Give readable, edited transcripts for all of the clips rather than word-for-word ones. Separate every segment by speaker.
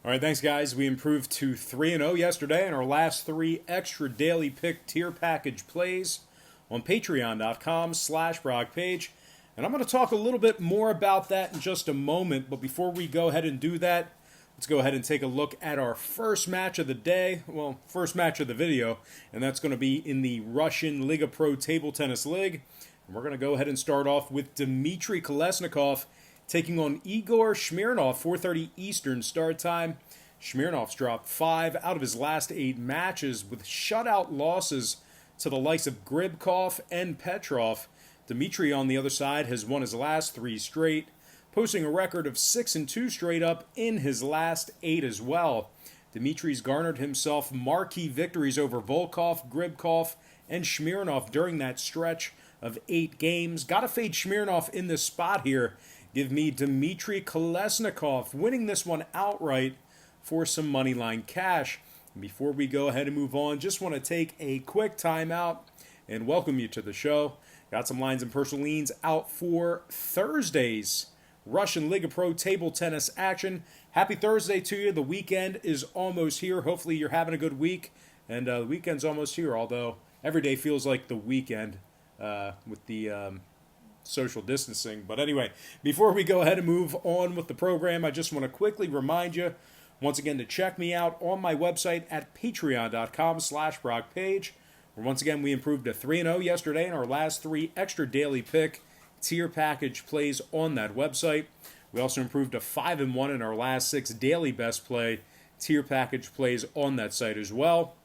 Speaker 1: All right, thanks, guys. We improved to 3-0 yesterday in our last three extra daily pick tier package plays on patreon.com/BrockPage. And I'm going to talk a little bit more about that in just a moment. But before we go ahead and do that, let's go ahead and take a look at our first match of the day. Well, first match of the video. And that's going to be in the Russian Liga Pro Table Tennis League. And we're going to go ahead and start off with Dmitry Kolesnikov taking on Igor Smirnov, 4:30 Eastern start time. Smirnov's dropped 5 out of his last 8 matches with shutout losses to the likes of Gribkov and Petrov. Dmitry, on the other side, has won his last 3 straight, posting a record of 6-2 straight up in his last 8 as well. Dmitry's garnered himself marquee victories over Volkov, Gribkov, and Smirnov during that stretch of 8 games. Gotta fade Smirnov in this spot here. Give me Dmitry Kolesnikov winning this one outright for some moneyline cash. And before we go ahead and move on, just want to take a quick timeout and welcome you to the show. Got some lines and personal leans out for Thursday's Russian Liga Pro table tennis action. Happy Thursday to you. The weekend is almost here. Hopefully you're having a good week. And the weekend's almost here, although every day feels like the weekend with the social distancing. But anyway, before we go ahead and move on with the program, I just want to quickly remind you once again to check me out on my website at patreon.com/BrockPage, where once again we improved to 3-0 yesterday in our last 3 extra daily pick tier package plays on that website. We also improved to 5-1 in our last 6 daily best play tier package plays on that site as well.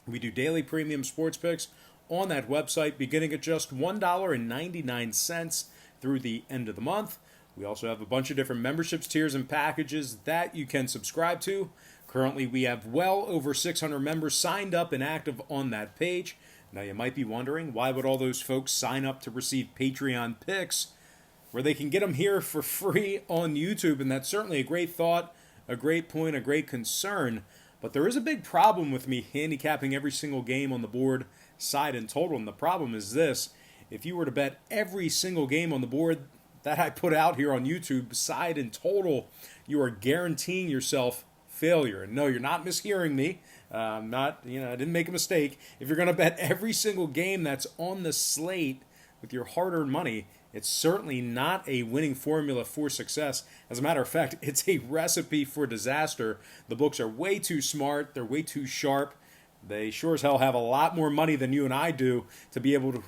Speaker 1: We do daily premium sports picks on that website beginning at just $1.99 through the end of the month. We also have a bunch of different memberships, tiers, and packages that you can subscribe to. Currently, we have well over 600 members signed up and active on that page. Now, you might be wondering, why would all those folks sign up to receive Patreon picks where they can get them here for free on YouTube? And that's certainly a great thought, a great point, a great concern. But there is a big problem with me handicapping every single game on the board, side and total. And the problem is this: if you were to bet every single game on the board that I put out here on YouTube, side and total, you are guaranteeing yourself failure. And no, you're not mishearing me. I didn't make a mistake. If you're going to bet every single game that's on the slate with your hard-earned money, it's certainly not a winning formula for success. As a matter of fact, it's a recipe for disaster. The books are way too smart. They're way too sharp. They sure as hell have a lot more money than you and I do to be able to,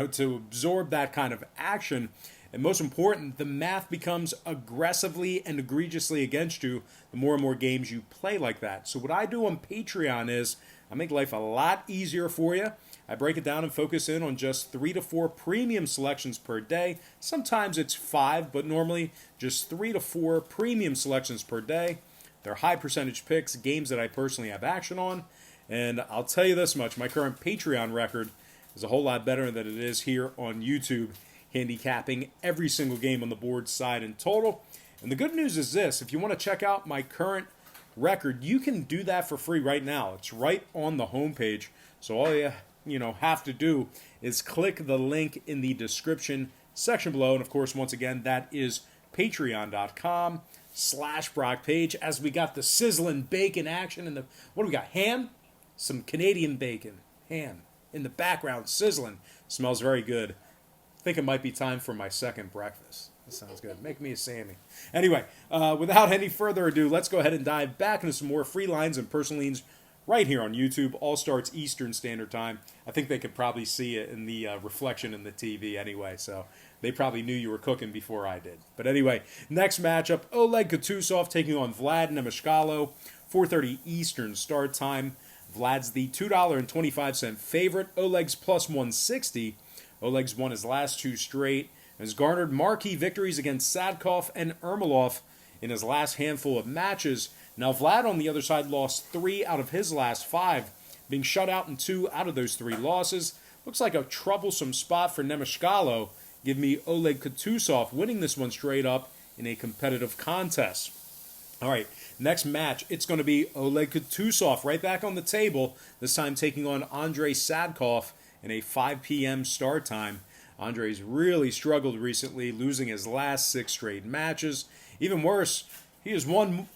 Speaker 1: to absorb that kind of action. And most important, the math becomes aggressively and egregiously against you the more and more games you play like that. So what I do on Patreon is I make life a lot easier for you. I break it down and focus in on just 3 to 4 premium selections per day. Sometimes it's 5, but normally just 3 to 4 premium selections per day. They're high percentage picks, games that I personally have action on. And I'll tell you this much, my current Patreon record is a whole lot better than it is here on YouTube, handicapping every single game on the board, side and total. And the good news is this: if you want to check out my current record, you can do that for free right now. It's right on the homepage. So all you have to do is click the link in the description section below. And of course, once again, that is patreon.com/BrockPage. As we got the sizzling bacon action and what do we got? Ham? Some Canadian bacon. Ham in the background, sizzling. Smells very good. I think it might be time for my second breakfast. That sounds good. Make me a Sammy. Anyway, without any further ado, let's go ahead and dive back into some more free lines and personal leans right here on YouTube. All starts Eastern Standard Time. I think they could probably see it in the reflection in the TV anyway, so they probably knew you were cooking before I did. But anyway, next matchup, Oleg Kutusov taking on Vlad Nemeshkalo, 4:30 Eastern start time. Vlad's the $2.25 favorite. Oleg's plus 160. Oleg's won his last 2 straight and has garnered marquee victories against Sadkov and Ermolov in his last handful of matches. Now, Vlad, on the other side, lost 3 out of his last 5, being shut out in 2 out of those 3 losses. Looks like a troublesome spot for Nemeshkalo. Give me Oleg Kutusov winning this one straight up in a competitive contest. All right, next match, it's going to be Oleg Kutusov right back on the table, this time taking on Andrei Sadkov in a 5 p.m. start time. Andrei's really struggled recently, losing his last 6 straight matches. Even worse, he has won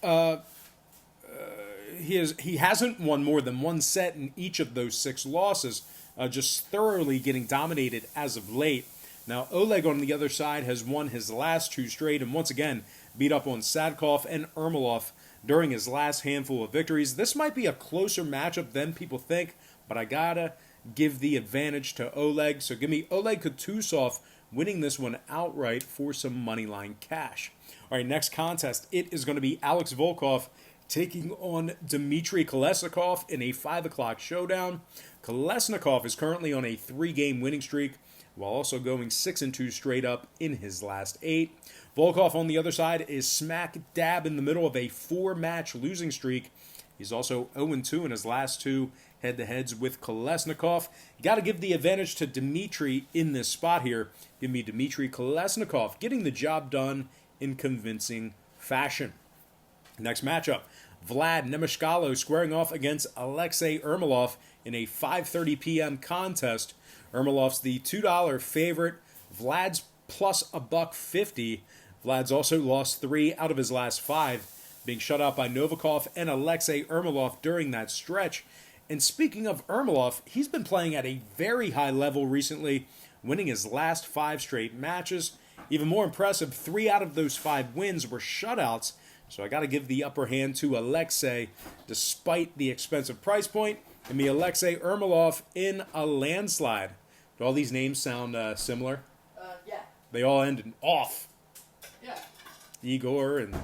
Speaker 1: he hasn't won more than one set in each of those 6 losses, just thoroughly getting dominated as of late. Now, Oleg on the other side has won his last 2 straight and once again beat up on Sadkov and Ermolov during his last handful of victories. This might be a closer matchup than people think, but I gotta give the advantage to Oleg. So give me Oleg Kutusov winning this one outright for some moneyline cash. All right, next contest, it is going to be Alex Volkov taking on Dmitry Kolesnikov in a 5 o'clock showdown. Kolesnikov is currently on a 3-game winning streak, while also going 6-2 straight up in his last 8. Volkov on the other side is smack dab in the middle of a 4-match losing streak. He's also 0-2 in his last 2 head-to-heads with Kolesnikov. You got to give the advantage to Dmitry in this spot here. Give me Dmitry Kolesnikov getting the job done in convincing fashion. Next matchup, Vlad Nemeshkalo squaring off against Alexei Ermolov in a 5:30 p.m. contest. Ermolov's the $2 favorite. Vlad's plus $1.50. Vlad's also lost 3 out of his last 5, being shut out by Novikov and Alexei Ermolov during that stretch. And speaking of Ermolov, he's been playing at a very high level recently, winning his last 5 straight matches. Even more impressive, 3 out of those 5 wins were shutouts, so I got to give the upper hand to Alexei despite the expensive price point. Give me Alexei Ermolov in a landslide. Do all these names sound similar?
Speaker 2: Yeah.
Speaker 1: They all end in off.
Speaker 2: Yeah.
Speaker 1: Igor and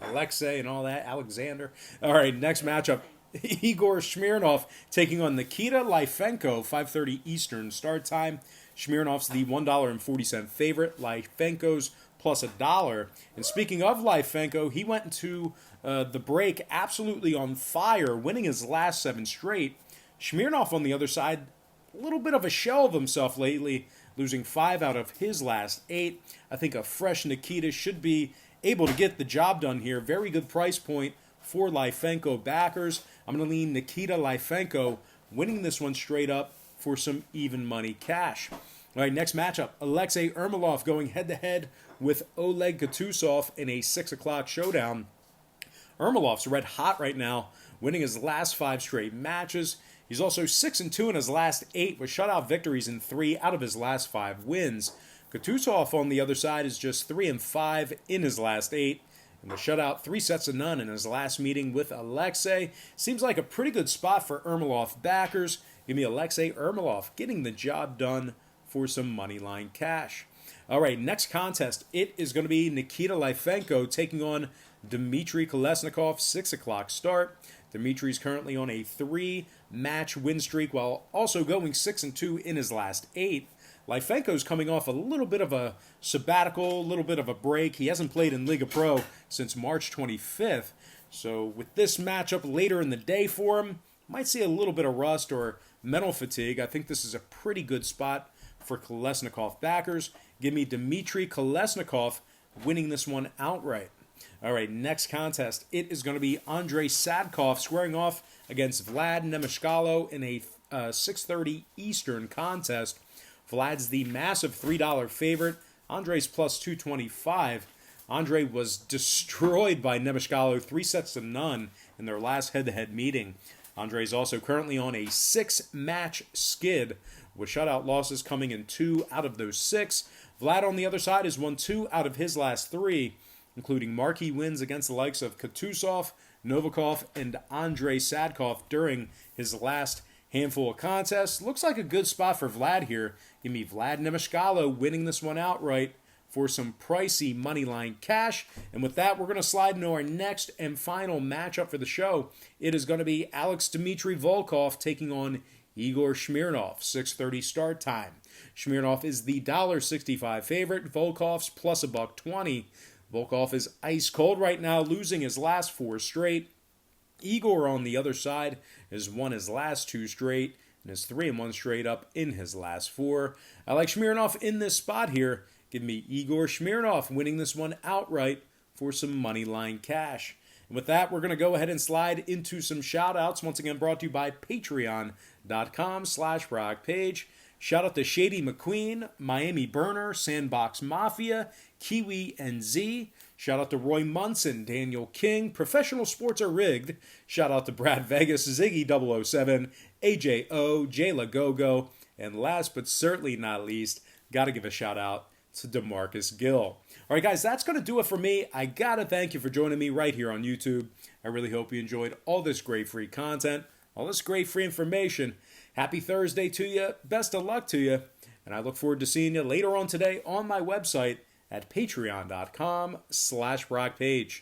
Speaker 1: Alexei and all that, Alexander. All right, next matchup. Igor Smirnov taking on Nikita Lyfenko, 5:30 Eastern start time. Smirnov's the $1.40 favorite. Lyfenko's plus $1. And speaking of Lyfenko, he went into the break absolutely on fire, winning his last 7 straight. Smirnov on the other side, a little bit of a shell of himself lately, losing 5 out of his last 8. I think a fresh Nikita should be able to get the job done here. Very good price point for Lyfenko backers. I'm going to lean Nikita Lyfenko winning this one straight up for some even money cash. All right, next matchup, Alexei Ermolov going head-to-head with Oleg Kutusov in a 6 o'clock showdown. Ermolov's red hot right now, winning his last 5 straight matches. He's also 6-2 in his last 8 with shutout victories in 3 out of his last 5 wins. Kutusov on the other side is just 3-5 in his last 8. And was shut out 3-0 in his last meeting with Alexei. Seems like a pretty good spot for Ermolov backers. Give me Alexei Ermolov getting the job done for some moneyline cash. All right, next contest. It is going to be Nikita Lyfenko taking on Dmitry Kolesnikov, 6 o'clock start. Dmitry's currently on a 3-match win streak while also going 6-2 in his last 8. Lyfenko's coming off a little bit of a sabbatical, a little bit of a break. He hasn't played in Liga Pro since March 25th. So with this matchup later in the day for him, might see a little bit of rust or mental fatigue. I think this is a pretty good spot for Kolesnikov backers. Give me Dmitry Kolesnikov winning this one outright. All right, next contest. It is going to be Andrei Sadkov squaring off against Vlad Nemeshkalo in a 6:30 Eastern contest. Vlad's the massive $3 favorite. Andrei's plus 225. Andrei was destroyed by Nemeshkalo 3-0 in their last head-to-head meeting. Andrei's also currently on a 6-match skid, with shutout losses coming in 2 out of those 6. Vlad on the other side has won 2 out of his last 3, including marquee wins against the likes of Kutusov, Novikov, and Andrei Sadkov during his last handful of contests. Looks like a good spot for Vlad here. Give me Vlad Nemeshkalo winning this one outright for some pricey moneyline cash. And with that, we're going to slide into our next and final matchup for the show. It is going to be Alex Dmitry Volkov taking on Igor Smirnov, 6:30 start time. Smirnov is the $1.65 favorite. Volkov's plus $1.20. Volkov is ice cold right now, losing his last 4 straight. Igor on the other side has won his last 2 straight and is 3-1 straight up in his last 4. I like Smirnov in this spot here. Give me Igor Smirnov winning this one outright for some money line cash. And with that, we're going to go ahead and slide into some shout-outs. Once again, brought to you by patreon.com/BrockPage. Shout out to Shady McQueen, Miami Burner, Sandbox Mafia, Kiwi NZ. Shout out to Roy Munson, Daniel King, Professional Sports Are Rigged. Shout out to Brad Vegas, Ziggy 007, AJO, Jayla Gogo, and last but certainly not least, got to give a shout out to DeMarcus Gill. All right, guys, that's going to do it for me. I got to thank you for joining me right here on YouTube. I really hope you enjoyed all this great free content, all this great free information. Happy Thursday to you. Best of luck to you. And I look forward to seeing you later on today on my website at patreon.com/BrockPage.